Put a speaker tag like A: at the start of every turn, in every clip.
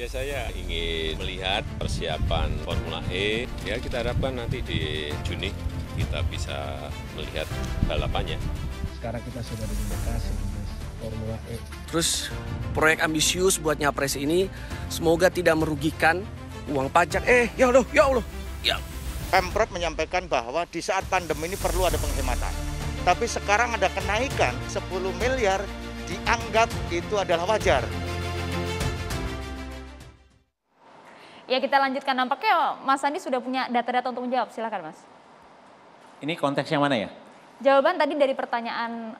A: Ya saya ingin melihat persiapan Formula E, ya kita harapkan nanti di Juni kita bisa melihat balapannya.
B: Sekarang kita sudah di lokasi Formula E.
C: Terus proyek ambisius buat Nyapres ini semoga tidak merugikan uang pajak. Ya Allah. Ya.
D: Pemprov menyampaikan bahwa di saat pandemi ini perlu ada penghematan. Tapi sekarang ada kenaikan 10 miliar dianggap itu adalah wajar.
E: Ya kita lanjutkan, nampaknya Mas Andi sudah punya data-data untuk menjawab, silakan Mas.
F: Ini konteks yang mana ya?
E: Jawaban tadi dari pertanyaan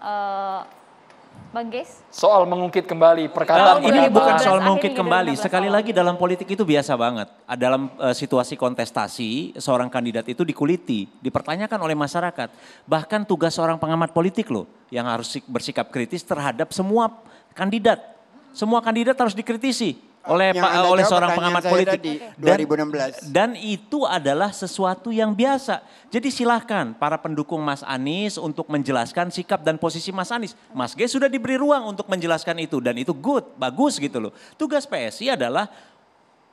E: Bang Geis.
G: Soal mengungkit kembali perkataan.
F: Ini bukan soal
E: 2015
F: mengungkit
E: akhir hingga
F: kembali.
E: 2016
F: Sekali
E: awal.
F: lagi dalam politik itu biasa banget. Dalam situasi kontestasi, seorang kandidat itu dikuliti, dipertanyakan oleh masyarakat. Bahkan tugas seorang pengamat politik loh, yang harus bersikap kritis terhadap semua kandidat. Semua kandidat harus dikritisi oleh seorang pengamat politik.
H: Tadi, 2016.
F: Dan itu adalah sesuatu yang biasa. Jadi silahkan para pendukung Mas Anies untuk menjelaskan sikap dan posisi Mas Anies. Mas G sudah diberi ruang untuk menjelaskan itu dan itu bagus gitu loh. Tugas PSI adalah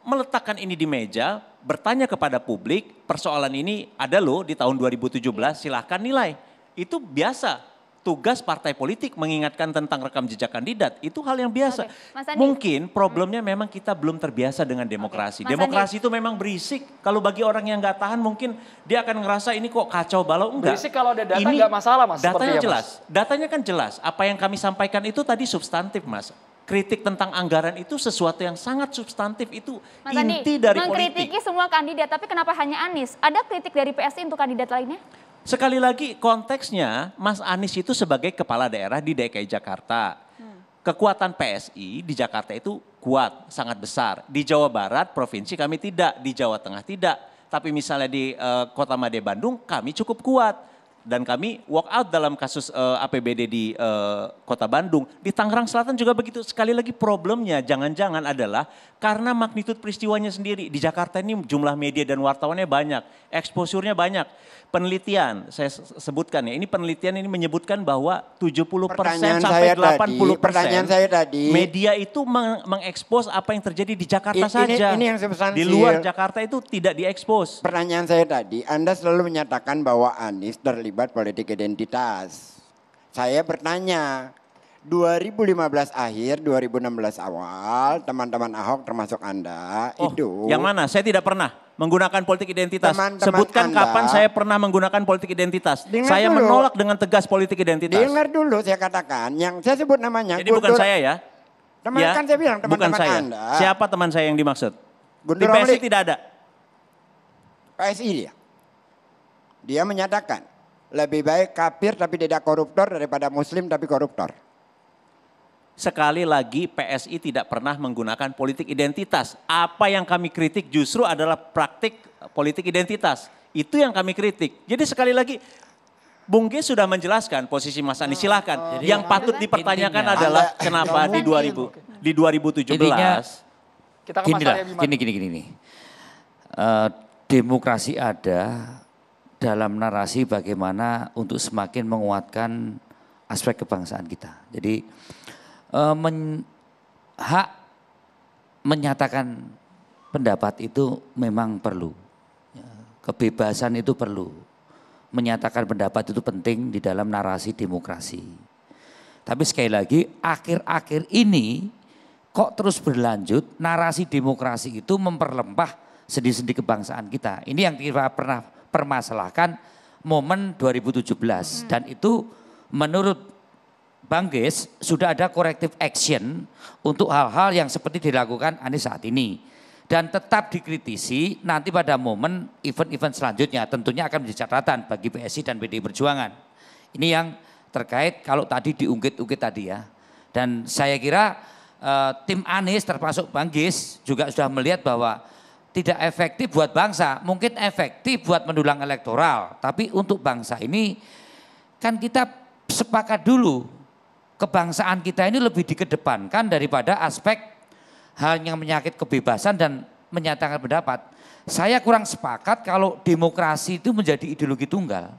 F: meletakkan ini di meja, bertanya kepada publik, persoalan ini ada loh di tahun 2017, silahkan nilai. Itu biasa. Tugas partai politik mengingatkan tentang rekam jejak kandidat, itu hal yang biasa.
E: Mas Andi.
F: Mungkin problemnya memang kita belum terbiasa dengan demokrasi.
E: Mas
F: Demokrasi itu memang berisik. Kalau bagi orang yang nggak tahan mungkin dia akan ngerasa ini kok kacau balau. Enggak.
G: Berisik kalau ada data
F: Ini
G: nggak masalah Mas.
F: Datanya
G: sepertinya,
F: jelas.
G: Mas.
F: Datanya kan jelas. Apa yang kami sampaikan itu tadi substantif Mas. Kritik tentang anggaran itu sesuatu yang sangat substantif, itu
E: Mas Andi,
F: inti dari
E: mengkritiki
F: politik.
E: semua kandidat, tapi kenapa hanya Anies? Ada kritik dari PSI untuk kandidat lainnya?
F: Sekali lagi konteksnya Mas Anies itu sebagai kepala daerah di DKI Jakarta. Kekuatan PSI di Jakarta itu kuat, sangat besar. Di Jawa Barat provinsi kami tidak, di Jawa Tengah tidak. Tapi misalnya di Kota Made Bandung kami cukup kuat. Dan kami walk out dalam kasus APBD di Kota Bandung. Di Tangerang Selatan juga begitu. Sekali lagi problemnya jangan-jangan adalah karena magnitud peristiwanya sendiri. Di Jakarta ini jumlah media dan wartawannya banyak, exposure-nya banyak. Penelitian, saya sebutkan ya, ini penelitian ini menyebutkan bahwa 70% sampai 80% media itu mengekspos apa yang terjadi di Jakarta saja.
H: Ini yang substansial.
F: Di luar Jakarta itu tidak diekspos.
H: Pertanyaan saya tadi, Anda selalu menyatakan bahwa Anies terlibat politik identitas. Saya bertanya, 2015 akhir, 2016 awal, teman-teman Ahok termasuk Anda itu.
F: Yang mana? Saya tidak pernah menggunakan politik identitas.
H: Teman-teman
F: Sebutkan
H: Anda,
F: kapan saya pernah menggunakan politik identitas. Saya
H: dulu.
F: menolak dengan tegas politik identitas.
H: Dengar dulu saya katakan, yang saya sebut namanya.
F: Jadi bukan saya ya?
H: Teman
F: Ya,
H: kan saya bilang
F: bukan
H: teman-teman
F: saya.
H: Anda.
F: Siapa teman saya yang dimaksud?
H: Guntur
F: Di PSI
H: Romli.
F: tidak ada.
H: PSI dia. Dia menyatakan, lebih baik kafir tapi tidak koruptor daripada muslim tapi koruptor.
F: Sekali lagi PSI tidak pernah menggunakan politik identitas. Apa yang kami kritik justru adalah praktik politik identitas. Itu yang kami kritik. Jadi sekali lagi Bung G sudah menjelaskan posisi Mas Anies, silahkan. Yang patut dipertanyakan adalah kenapa di 2017.
G: Kita ke Mas
I: Gini lah,
G: Arya Bima.
I: gini nih. Demokrasi ada dalam narasi bagaimana untuk semakin menguatkan aspek kebangsaan kita. Jadi hak menyatakan pendapat itu memang perlu. Kebebasan itu perlu. Menyatakan pendapat itu penting di dalam narasi demokrasi. Tapi sekali lagi akhir-akhir ini kok terus berlanjut narasi demokrasi itu memperlempah sendi-sendi kebangsaan kita. Ini yang kita pernah permasalahkan momen 2017 dan itu menurut Bang Geis sudah ada corrective action untuk hal-hal yang seperti dilakukan Anies saat ini. Dan tetap dikritisi nanti pada momen event-event selanjutnya tentunya akan menjadi catatan bagi PSI dan PDI Perjuangan. Ini yang terkait kalau tadi diungkit-ungkit tadi ya. Dan saya kira tim Anies termasuk Bang Geis juga sudah melihat bahwa tidak efektif buat bangsa. Mungkin efektif buat mendulang elektoral. Tapi untuk bangsa ini kan kita sepakat dulu. Kebangsaan kita ini lebih dikedepankan daripada aspek hal yang menyakit kebebasan dan menyatakan pendapat. Saya kurang sepakat kalau demokrasi itu menjadi ideologi tunggal.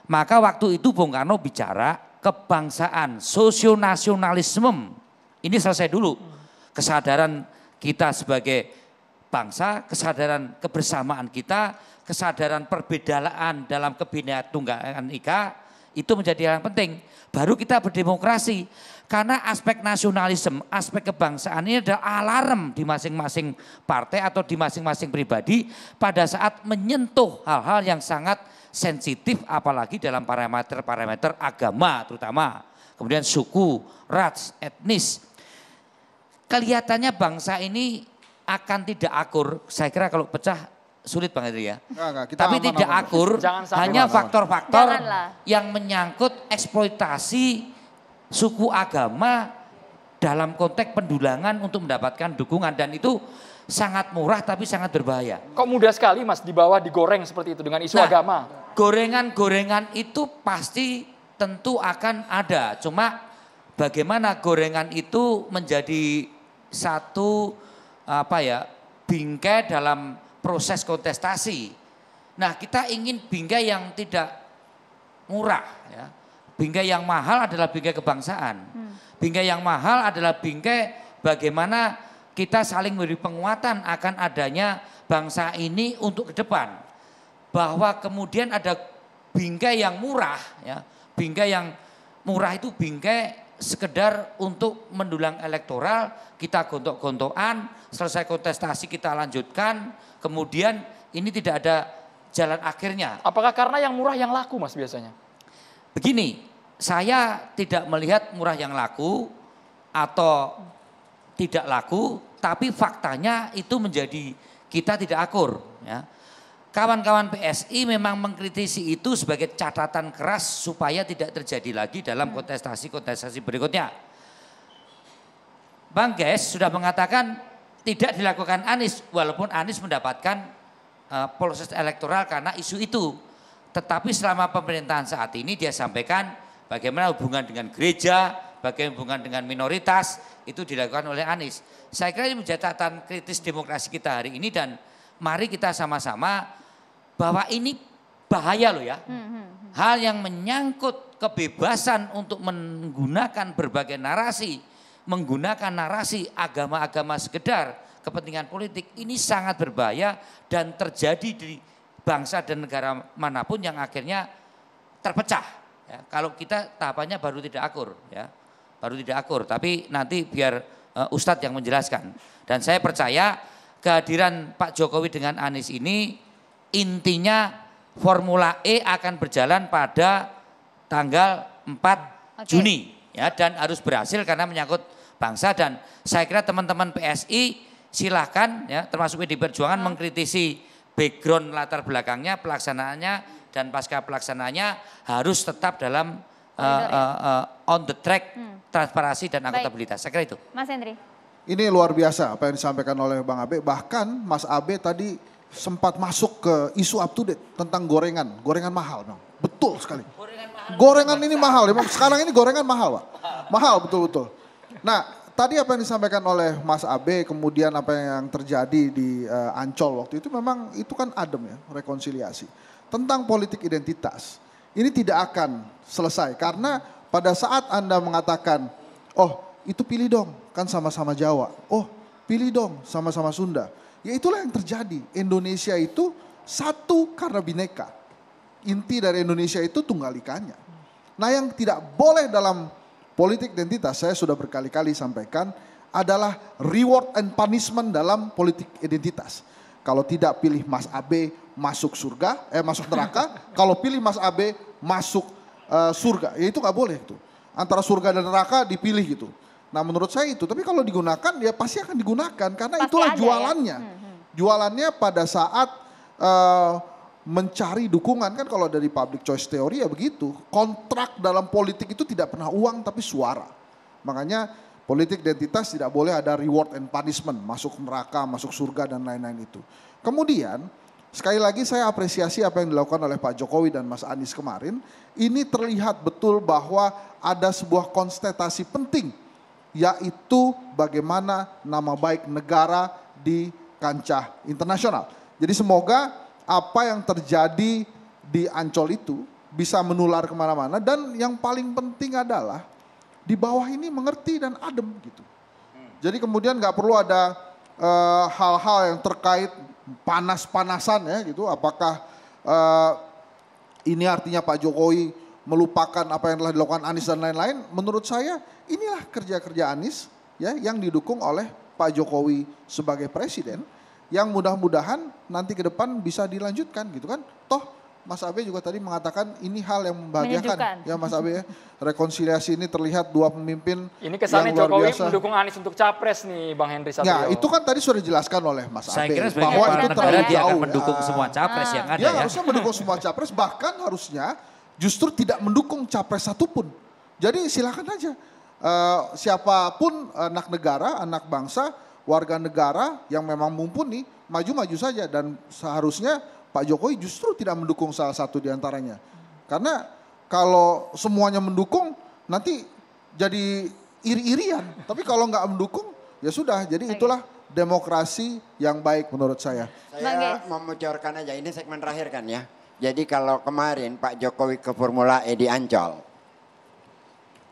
I: Maka waktu itu Bung Karno bicara kebangsaan, sosionasionalisme. Ini selesai dulu. Kesadaran kita sebagai bangsa, kesadaran kebersamaan kita, kesadaran perbedaan dalam Kebinekatunggalan Ika itu menjadi hal yang penting. Baru kita berdemokrasi. Karena aspek nasionalisme, aspek kebangsaan ini adalah alarm di masing-masing partai atau di masing-masing pribadi pada saat menyentuh hal-hal yang sangat sensitif apalagi dalam parameter-parameter agama terutama. Kemudian suku, ras, etnis. Kelihatannya bangsa ini akan tidak akur, saya kira kalau pecah sulit Bang Henry ya. Tapi tidak akur, hanya faktor-faktor yang menyangkut eksploitasi suku agama dalam konteks pendulangan untuk mendapatkan dukungan dan itu sangat murah tapi sangat berbahaya.
G: Kok mudah sekali Mas dibawa digoreng seperti itu dengan isu agama?
I: Gorengan-gorengan itu pasti tentu akan ada. Cuma bagaimana gorengan itu menjadi satu bingkai dalam proses kontestasi. Nah, kita ingin bingkai yang tidak murah ya. Bingkai yang mahal adalah bingkai kebangsaan. Bingkai yang mahal adalah bingkai bagaimana kita saling memberi penguatan akan adanya bangsa ini untuk ke depan. Bahwa kemudian ada bingkai yang murah ya. Bingkai yang murah itu bingkai sekedar untuk mendulang elektoral, kita gontok-gontokan, selesai kontestasi kita lanjutkan, kemudian ini tidak ada jalan akhirnya.
G: Apakah karena yang murah yang laku Mas biasanya?
I: Begini, saya tidak melihat murah yang laku atau tidak laku, tapi faktanya itu menjadi kita tidak akur. Ya. Kawan-kawan PSI memang mengkritisi itu sebagai catatan keras supaya tidak terjadi lagi dalam kontestasi-kontestasi berikutnya. Bang Ges sudah mengatakan tidak dilakukan Anies, walaupun Anies mendapatkan proses elektoral karena isu itu. Tetapi selama pemerintahan saat ini dia sampaikan bagaimana hubungan dengan gereja, bagaimana hubungan dengan minoritas, itu dilakukan oleh Anies. Saya kira ini menjadi catatan kritis demokrasi kita hari ini dan mari kita sama-sama bahwa ini bahaya loh ya. Hal yang menyangkut kebebasan untuk menggunakan berbagai narasi, menggunakan narasi agama-agama sekedar kepentingan politik, ini sangat berbahaya dan terjadi di bangsa dan negara manapun yang akhirnya terpecah. Ya, kalau kita tahapannya baru tidak akur, ya, baru tidak akur. Tapi nanti biar Ustadz yang menjelaskan. Dan saya percaya kehadiran Pak Jokowi dengan Anies ini intinya Formula E akan berjalan pada tanggal 4 Juni, ya, dan harus berhasil karena menyangkut bangsa. Dan saya kira teman-teman PSI silahkan, ya, termasuk PDI Perjuangan mengkritisi background latar belakangnya, pelaksanaannya dan pasca pelaksanaannya harus tetap dalam on the track transparansi dan akuntabilitas. Saya kira itu.
E: Mas Henry.
J: Ini luar biasa apa yang disampaikan oleh Bang Abe. Bahkan Mas Abe tadi sempat masuk ke isu up to date tentang gorengan mahal. Bang. Betul sekali. Gorengan ini mahal. Sekarang ini gorengan mahal, Pak. Mahal betul-betul. Nah, tadi apa yang disampaikan oleh Mas Abe, kemudian apa yang terjadi di Ancol waktu itu memang itu kan adem ya, rekonsiliasi. Tentang politik identitas, ini tidak akan selesai karena pada saat Anda mengatakan, oh itu pilih dong, kan sama-sama Jawa. Oh pilih dong, sama-sama Sunda. Ya itulah yang terjadi, Indonesia itu satu karena bineka. Inti dari Indonesia itu tunggal ikanya. Nah yang tidak boleh dalam politik identitas, saya sudah berkali-kali sampaikan, adalah reward and punishment dalam politik identitas. Kalau tidak pilih Mas Abe masuk surga, masuk neraka. Kalau pilih Mas Abe masuk surga, ya itu nggak boleh itu. Antara surga dan neraka dipilih gitu. Nah menurut saya itu, tapi kalau digunakan ya pasti akan digunakan karena pasti itulah jualannya. Ya? Jualannya pada saat mencari dukungan kan kalau dari public choice theory ya begitu. Kontrak dalam politik itu tidak pernah uang tapi suara. Makanya politik identitas tidak boleh ada reward and punishment, masuk neraka, masuk surga dan lain-lain itu. Kemudian sekali lagi saya apresiasi apa yang dilakukan oleh Pak Jokowi dan Mas Anies kemarin. Ini terlihat betul bahwa ada sebuah konsentrasi penting yaitu bagaimana nama baik negara di kancah internasional. Jadi semoga apa yang terjadi di Ancol itu bisa menular kemana-mana dan yang paling penting adalah di bawah ini mengerti dan adem gitu. Jadi kemudian nggak perlu ada hal-hal yang terkait panas-panasan ya gitu. Apakah ini artinya Pak Jokowi melupakan apa yang telah dilakukan Anies dan lain-lain? Menurut saya inilah kerja-kerja Anies ya yang didukung oleh Pak Jokowi sebagai presiden, yang mudah-mudahan nanti ke depan bisa dilanjutkan gitu kan. Toh Mas Abe juga tadi mengatakan ini hal yang membahagiakan ya Mas Abe ya. Rekonsiliasi ini terlihat dua pemimpin
G: ini kesannya
J: yang luar
G: Jokowi
J: biasa
G: mendukung Anies untuk capres nih Bang Henry Satrio.
J: Ya itu kan tadi sudah dijelaskan oleh Mas
I: Saya
J: Abe
I: kira sebagai
J: bahwa
I: kepala
J: itu
I: negara
J: terlalu
I: dia akan
J: jauh.
I: mendukung semua capres yang ada
J: Dia
I: ya.
J: harusnya mendukung semua capres, bahkan harusnya justru tidak mendukung capres satupun. Jadi silakan aja siapapun anak negara, anak bangsa, warga negara yang memang mumpuni, maju-maju saja. Dan seharusnya Pak Jokowi justru tidak mendukung salah satu di antaranya. Karena kalau semuanya mendukung nanti jadi iri-irian. Tapi kalau nggak mendukung ya sudah. Jadi itulah demokrasi yang baik menurut saya.
H: Saya mau bocorkan aja, ini segmen terakhir kan ya. Jadi kalau kemarin Pak Jokowi ke Formula E di Ancol,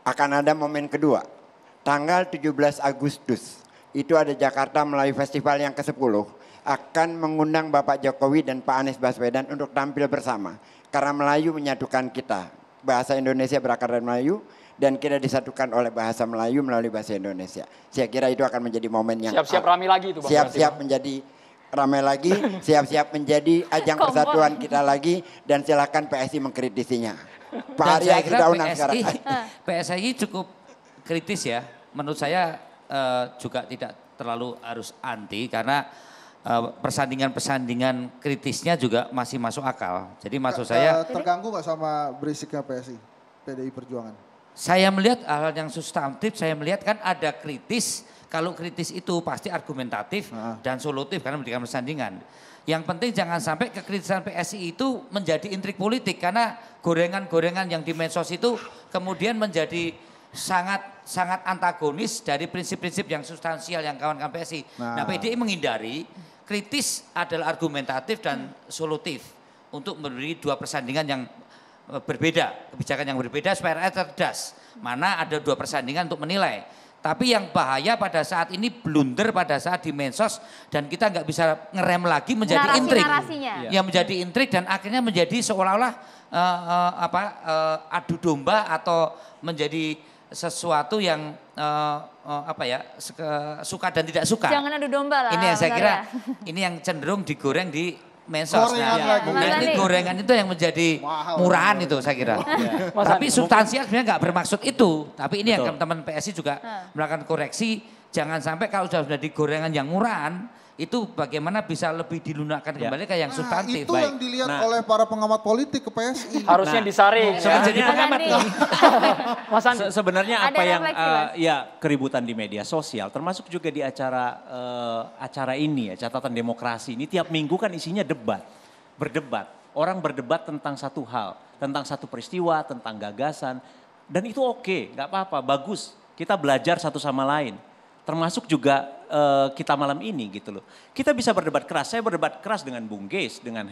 H: akan ada momen kedua. Tanggal 17 Agustus, itu ada Jakarta melalui festival yang ke-10. Akan mengundang Bapak Jokowi dan Pak Anies Baswedan untuk tampil bersama. Karena Melayu menyatukan kita. Bahasa Indonesia berakar dari Melayu dan kita disatukan oleh bahasa Melayu melalui bahasa Indonesia. Saya kira itu akan menjadi momen yang
G: siap-siap ramai lagi itu Bang.
H: Siap-siap menjadi ramai lagi, siap-siap menjadi ajang persatuan kita lagi, dan silakan PSI mengkritisinya. Pak Arya kita undang sekarang.
I: PSI cukup kritis ya. Menurut saya juga tidak terlalu harus anti karena persandingan-persandingan kritisnya juga masih masuk akal. Jadi maksud saya
J: terganggu nggak sama berisiknya PSI, PDI Perjuangan?
I: Saya melihat hal yang substantif, saya melihat kan ada kritis. Kalau kritis itu pasti argumentatif dan solutif karena memberikan persandingan. Yang penting jangan sampai kekritisan PSI itu menjadi intrik politik karena gorengan-gorengan yang di medsos itu kemudian menjadi sangat antagonis dari prinsip-prinsip yang substansial yang kawan-kawan PSI. Nah PDI menghindari, kritis adalah argumentatif dan solutif untuk memberi dua persandingan yang berbeda, kebijakan yang berbeda supaya rakyat cerdas. Mana ada dua persandingan untuk menilai. Tapi yang bahaya pada saat ini blunder pada saat di medsos dan kita nggak bisa ngerem lagi menjadi intrik. Ya menjadi intrik dan akhirnya menjadi seolah-olah adu domba atau menjadi sesuatu yang suka dan tidak suka.
E: Jangan adu domba lah.
I: Ini yang saya kira ini yang cenderung digoreng di medsos. Mungkin gorengan itu yang menjadi murahan itu saya kira. Tapi substansial sebenarnya nggak bermaksud itu. Tapi ini yang teman-teman PSI juga melakukan koreksi. Jangan sampai kalau sudah di gorengan yang murahan, itu bagaimana bisa lebih dilunakkan kembali ke yang substantif.
J: Itu yang dilihat oleh para pengamat politik ke PSI.
G: Harusnya disaring.
F: Jadi pengamat sebenarnya
E: ada
F: apa yang
E: keributan
F: di media sosial, termasuk juga di acara ini ya, catatan demokrasi ini tiap minggu kan isinya berdebat. Orang berdebat tentang satu hal, tentang satu peristiwa, tentang gagasan, dan itu oke, nggak apa-apa, bagus. Kita belajar satu sama lain. Termasuk juga kita malam ini gitu loh. Kita bisa berdebat keras, saya berdebat keras dengan Bung Geis, dengan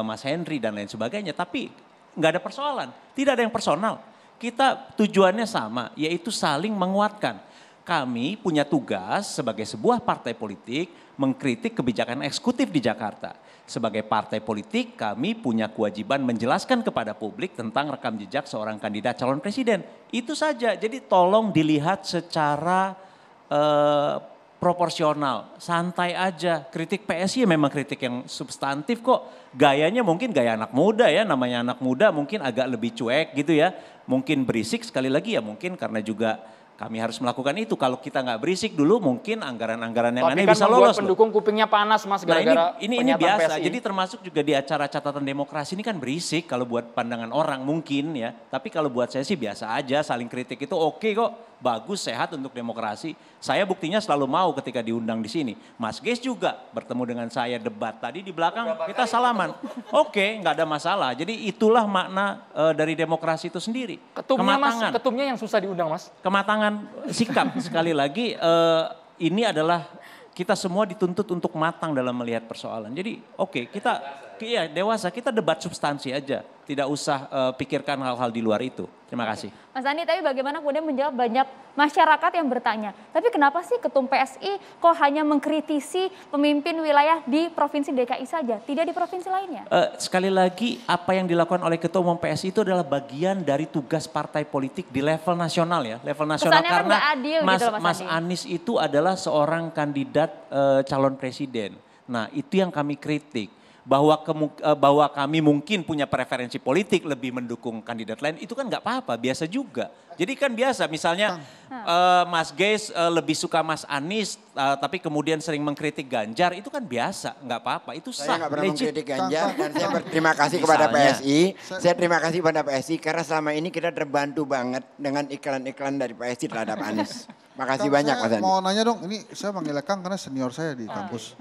F: Mas Henry dan lain sebagainya. Tapi nggak ada persoalan, tidak ada yang personal. Kita tujuannya sama, yaitu saling menguatkan. Kami punya tugas sebagai sebuah partai politik mengkritik kebijakan eksekutif di Jakarta. Sebagai partai politik kami punya kewajiban menjelaskan kepada publik tentang rekam jejak seorang kandidat calon presiden. Itu saja, jadi tolong dilihat secara proporsional, santai aja. Kritik PSI memang kritik yang substantif kok. Gayanya mungkin gaya anak muda ya, namanya anak muda mungkin agak lebih cuek gitu ya. Mungkin berisik sekali lagi ya mungkin karena juga kami harus melakukan itu. Kalau kita nggak berisik dulu mungkin anggaran-anggaran yang aneh bisa lolos.
G: Tapi kan pendukung kupingnya panas Mas gara-gara
F: ini biasa. PSI. Jadi termasuk juga di acara catatan demokrasi ini kan berisik kalau buat pandangan orang mungkin ya. Tapi kalau buat saya sih biasa aja, saling kritik itu oke kok. Bagus, sehat untuk demokrasi. Saya buktinya selalu mau ketika diundang di sini. Mas Geis juga bertemu dengan saya debat. Tadi di belakang kita salaman. Oke, nggak ada masalah. Jadi itulah makna dari demokrasi itu sendiri.
G: Ketumnya yang susah diundang Mas.
F: Kematangan sikap sekali lagi ini adalah kita semua dituntut untuk matang dalam melihat persoalan. Jadi oke, kita Iya, dewasa. Kita debat substansi aja. Tidak usah pikirkan hal-hal di luar itu. Terima kasih.
E: Mas Andi, tapi bagaimana kemudian menjawab banyak masyarakat yang bertanya, tapi kenapa sih Ketum PSI kok hanya mengkritisi pemimpin wilayah di Provinsi DKI saja, tidak di provinsi lainnya?
F: Sekali lagi, apa yang dilakukan oleh Ketua Umum PSI itu adalah bagian dari tugas partai politik di level nasional ya. Level nasional.
E: Kesannya
F: karena
E: kan adil
F: Mas,
E: gitu loh,
F: Mas Anies itu adalah seorang kandidat calon presiden. Nah, itu yang kami kritik. Bahwa kami mungkin punya preferensi politik lebih mendukung kandidat lain, itu kan nggak apa-apa, biasa juga. Jadi kan biasa, misalnya Mas Geis lebih suka Mas Anies, tapi kemudian sering mengkritik Ganjar, itu kan biasa, nggak apa-apa, itu sah.
H: Saya nggak pernah mengkritik Ganjar dan saya berterima kasih kepada PSI. Saya terima kasih kepada PSI karena selama ini kita terbantu banget dengan iklan-iklan dari PSI terhadap Anies. Makasih banyak Mas Andi.
J: Mau nanya dong, ini saya panggil Kang karena senior saya di kampus.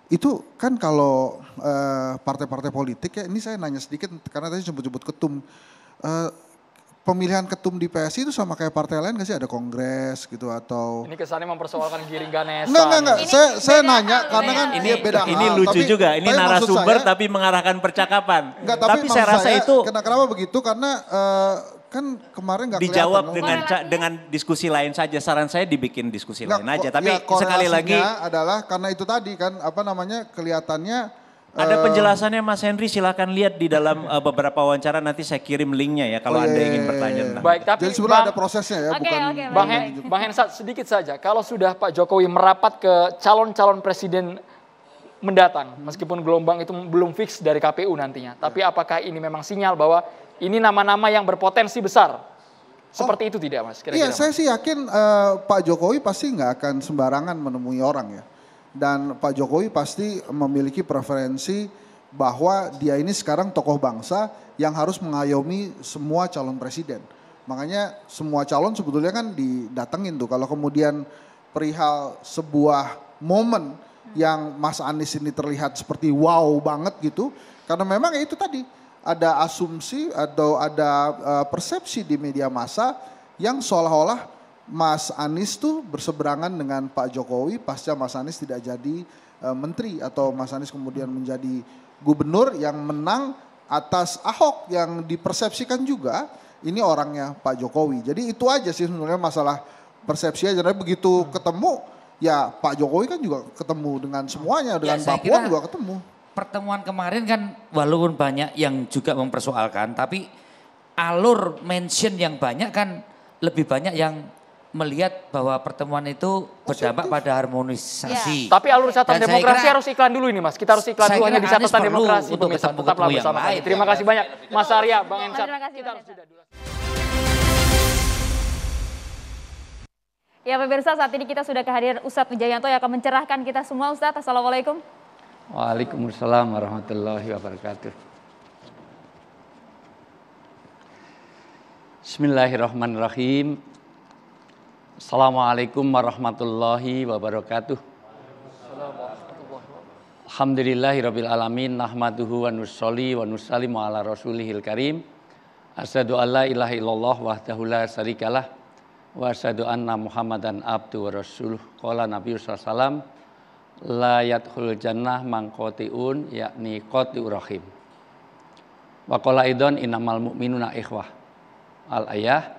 J: Itu kan kalau partai-partai politik ya, ini saya nanya sedikit karena tadi sebut-sebut ketum. Pemilihan ketum di PSI itu sama kayak partai lain gak sih? Ada kongres gitu atau...
G: Ini kesannya mempersoalkan Giring Ganesha.
J: Enggak. Saya nanya karena kan
F: ini
J: beda hal.
F: Ini lucu
J: tapi,
F: juga, ini narasumber tapi mengarahkan percakapan.
J: Enggak,
F: tapi saya rasa itu...
J: Kenapa begitu? Karena kan kemarin nggak
F: dijawab
J: kelihatan.
F: dengan diskusi lain saja. Saran saya dibikin diskusi lain aja. Tapi
J: ya,
F: sekali lagi
J: adalah karena itu tadi kan kelihatannya
F: ada penjelasannya Mas Henry, silakan lihat di dalam beberapa wawancara, nanti saya kirim linknya ya kalau Anda ingin bertanya tentang.
G: Baik, tapi
J: jadi sebenarnya ada prosesnya ya, bukan.
G: Bang Hensat, sedikit saja. Kalau sudah Pak Jokowi merapat ke calon-calon presiden mendatang, meskipun gelombang itu belum fix dari KPU nantinya, tapi apakah ini memang sinyal bahwa ini nama-nama yang berpotensi besar? Seperti itu tidak Mas?
J: Iya, saya sih yakin Pak Jokowi pasti nggak akan sembarangan menemui orang ya. Dan Pak Jokowi pasti memiliki preferensi bahwa dia ini sekarang tokoh bangsa yang harus mengayomi semua calon presiden. Makanya semua calon sebetulnya kan didatengin tuh. Kalau kemudian perihal sebuah momen yang Mas Anies ini terlihat seperti wow banget gitu. Karena memang ya itu tadi. Ada asumsi atau ada persepsi di media massa yang seolah-olah Mas Anies tuh berseberangan dengan Pak Jokowi pasca Mas Anies tidak jadi menteri atau Mas Anies kemudian menjadi gubernur yang menang atas Ahok yang dipersepsikan juga ini orangnya Pak Jokowi. Jadi itu aja sih sebenarnya masalah persepsi aja. Jadi begitu ketemu ya Pak Jokowi kan juga ketemu dengan semuanya, dengan Mbak Puan juga ketemu.
I: Pertemuan kemarin kan walaupun banyak yang juga mempersoalkan, tapi alur mention yang banyak kan lebih banyak yang melihat bahwa pertemuan itu berdampak pada harmonisasi.
G: Tapi alur catatan demokrasi harus iklan dulu ini Mas. Kita harus iklan dulu hanya di catatan demokrasi. Pemirsa, tetaplah bersama kami. Terima kasih banyak Mas Arya, Bang Hensat. Kita harus jeda dulu.
E: Ya pemirsa, saat ini kita sudah kehadiran Ustadz Wijayanto yang akan mencerahkan kita semua. Ustadz, Assalamualaikum.
K: Waalaikumsalam warahmatullahi wabarakatuh. Bismillahirrahmanirrahim. Assalamualaikum warahmatullahi wabarakatuh. Alhamdulillahirabbil alamin, nahmaduhu wa nusolli wa nusallimu ala rasulihil karim. Asyhadu an la ilaha illallah wahdahu la syarikalah wa asyhadu anna Muhammadan abdu wa rasuluh. Qala Nabi sallallahu alaihi wasallam, la yadkhul jannah mangkotiun yakni qati'ur rahim. Wa qala idon innamal mu'minuna ikhwah. Al ayah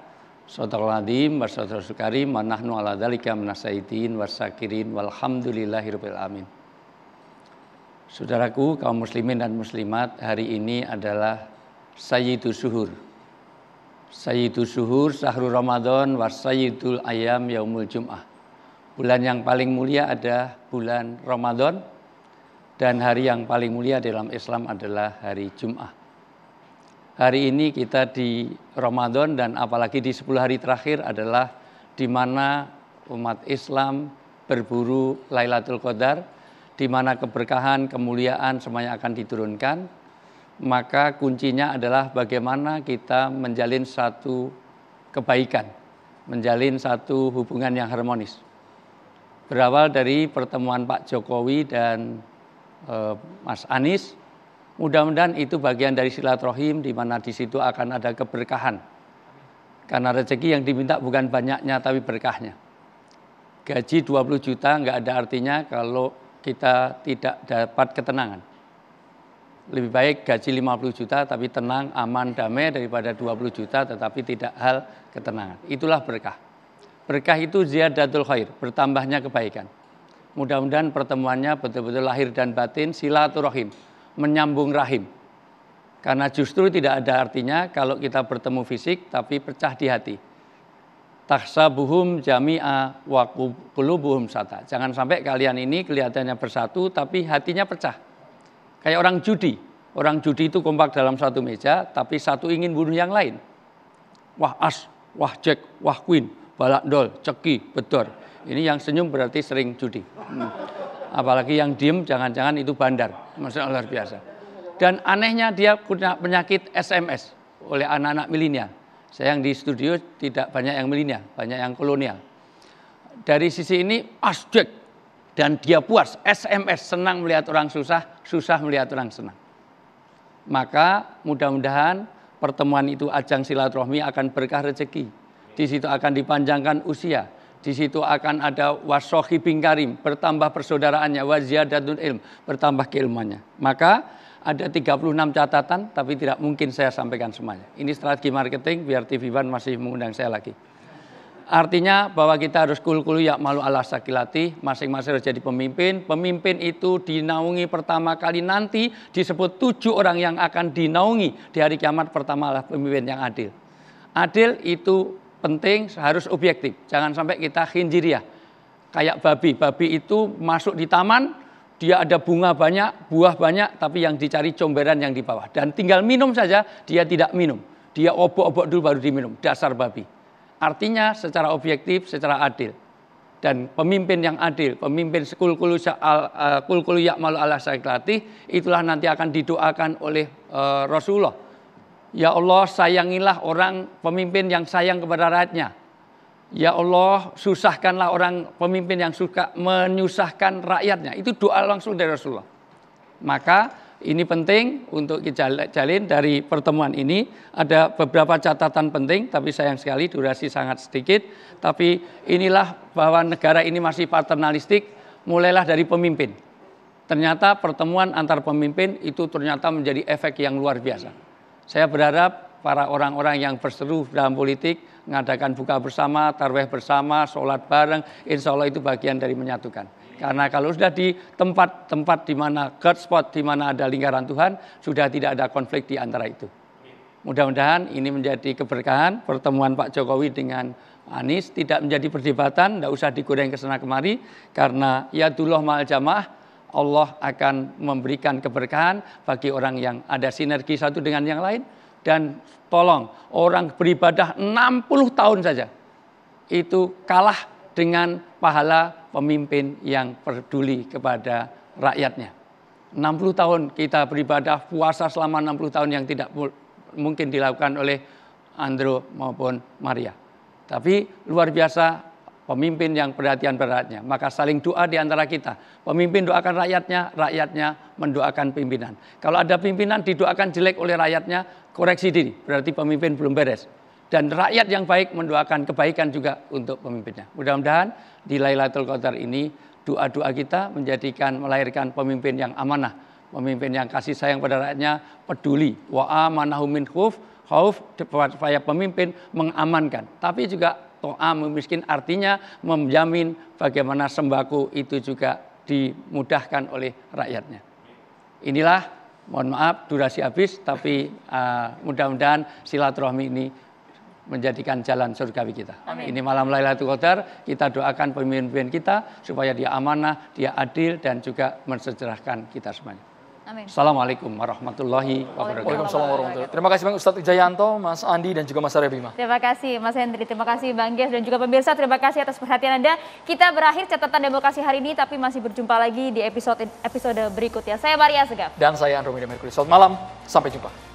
K: Sadaqal adzim wa sadaqal karim wa nahnu ala dzalika minasyaitin wasyakirin walhamdulillahirabbil alamin. Saudaraku kaum muslimin dan muslimat, hari ini adalah Sayyidus Syuhur. Sayyidus Syuhur syahrul Ramadan wa sayyidul ayyam yaumul jum'ah. Bulan yang paling mulia ada bulan Ramadan dan hari yang paling mulia dalam Islam adalah hari Jum'ah. Hari ini kita di Ramadan dan apalagi di 10 hari terakhir adalah di mana umat Islam berburu Lailatul Qadar, di mana keberkahan, kemuliaan semuanya akan diturunkan. Maka kuncinya adalah bagaimana kita menjalin satu kebaikan, menjalin satu hubungan yang harmonis. Berawal dari pertemuan Pak Jokowi dan Mas Anies, mudah-mudahan itu bagian dari silaturahim di mana di situ akan ada keberkahan. Karena rezeki yang diminta bukan banyaknya tapi berkahnya. Gaji 20 juta nggak ada artinya kalau kita tidak dapat ketenangan. Lebih baik gaji 50 juta tapi tenang, aman, damai daripada 20 juta tetapi tidak hal ketenangan. Itulah berkah. Berkah itu ziyadatul khair, bertambahnya kebaikan. Mudah-mudahan pertemuannya betul-betul lahir dan batin, silaturahim, menyambung rahim. Karena justru tidak ada artinya kalau kita bertemu fisik tapi pecah di hati. Tahsabuhum jami'a wa qulubuhum sata. Jangan sampai kalian ini kelihatannya bersatu tapi hatinya pecah. Kayak orang judi. Orang judi itu kompak dalam satu meja tapi satu ingin bunuh yang lain. Wah as, wah jack, wah queen, balak dol, ceki, bedor. Ini yang senyum berarti sering judi. Apalagi yang diem jangan-jangan itu bandar. Maksudnya luar biasa. Dan anehnya dia punya penyakit SMS oleh anak-anak milenial. Saya yang di studio tidak banyak yang milenial, banyak yang kolonial. Dari sisi ini asjek dan dia puas, SMS, senang melihat orang susah, susah melihat orang senang. Maka mudah-mudahan pertemuan itu ajang silaturahmi akan berkah rezeki. Di situ akan dipanjangkan usia. Di situ akan ada wasohibin karim, bertambah persaudaraannya, waziyadatul ilm, bertambah keilmuannya. Maka ada 36 catatan, tapi tidak mungkin saya sampaikan semuanya. Ini strategi marketing, biar TV One masih mengundang saya lagi. Artinya bahwa kita harus kul-kulu ya'malu ala sakilati, masing-masing harus jadi pemimpin. Pemimpin itu dinaungi pertama kali nanti, disebut 7 orang yang akan dinaungi di hari kiamat pertama adalah pemimpin yang adil. Adil itu penting, harus objektif. Jangan sampai kita khinjiriyah. Kayak babi, babi itu masuk di taman, dia ada bunga banyak, buah banyak, tapi yang dicari comberan yang di bawah. Dan tinggal minum saja, dia tidak minum. Dia obok-obok dulu baru diminum, dasar babi. Artinya secara objektif, secara adil. Dan pemimpin yang adil, pemimpin kul-kulu ya'malu ala sakilati, itulah nanti akan didoakan oleh Rasulullah. Ya Allah, sayangilah orang pemimpin yang sayang kepada rakyatnya. Ya Allah, susahkanlah orang pemimpin yang suka menyusahkan rakyatnya. Itu doa langsung dari Rasulullah. Maka ini penting untuk kita jalin dari pertemuan ini. Ada beberapa catatan penting, tapi sayang sekali durasi sangat sedikit. Tapi inilah bahwa negara ini masih paternalistik, mulailah dari pemimpin. Ternyata pertemuan antar pemimpin itu ternyata menjadi efek yang luar biasa. Saya berharap para orang-orang yang berseru dalam politik, mengadakan buka bersama, tarawih bersama, sholat bareng, insya Allah itu bagian dari menyatukan. Karena kalau sudah di tempat-tempat di mana guard spot, di mana ada lingkaran Tuhan, sudah tidak ada konflik di antara itu. Mudah-mudahan ini menjadi keberkahan pertemuan Pak Jokowi dengan Anies, tidak menjadi perdebatan, tidak usah digoreng ke sana kemari, karena yadullah ma'al jamaah, Allah akan memberikan keberkahan bagi orang yang ada sinergi satu dengan yang lain. Dan tolong, orang beribadah 60 tahun saja, itu kalah dengan pahala pemimpin yang peduli kepada rakyatnya. 60 tahun kita beribadah, puasa selama 60 tahun yang tidak mungkin dilakukan oleh Andrew maupun Maria. Tapi luar biasa pemimpin yang perhatian pada rakyatnya. Maka saling doa di antara kita. Pemimpin doakan rakyatnya, rakyatnya mendoakan pimpinan. Kalau ada pimpinan didoakan jelek oleh rakyatnya, koreksi diri, berarti pemimpin belum beres. Dan rakyat yang baik mendoakan kebaikan juga untuk pemimpinnya. Mudah-mudahan di Lailatul Qadar ini doa-doa kita melahirkan pemimpin yang amanah, pemimpin yang kasih sayang pada rakyatnya, peduli. Wa amanahu min khauf, supaya pemimpin mengamankan. Tapi juga to'am miskin artinya menjamin bagaimana sembako itu juga dimudahkan oleh rakyatnya. Inilah, mohon maaf durasi habis, tapi mudah-mudahan silaturahmi ini menjadikan jalan surgawi kita. Amin. Ini malam Lailatul Qadar, kita doakan pemimpin kita supaya dia amanah, dia adil dan juga mensejahterakan kita semuanya.
E: Amin.
K: Assalamualaikum warahmatullahi wabarakatuh.
G: Waalaikumsalam warahmatullahi wabarakatuh. Terima kasih Bang Ustadz Wijayanto, Mas Andi dan juga Mas Arya Bima.
E: Terima kasih Mas Hendri, terima kasih Bang Ges dan juga pemirsa, terima kasih atas perhatian Anda. Kita berakhir catatan demokrasi hari ini, tapi masih berjumpa lagi di episode berikutnya. Saya Maria Segaf.
G: Dan saya Andromeda Mercury. Selamat malam, sampai jumpa.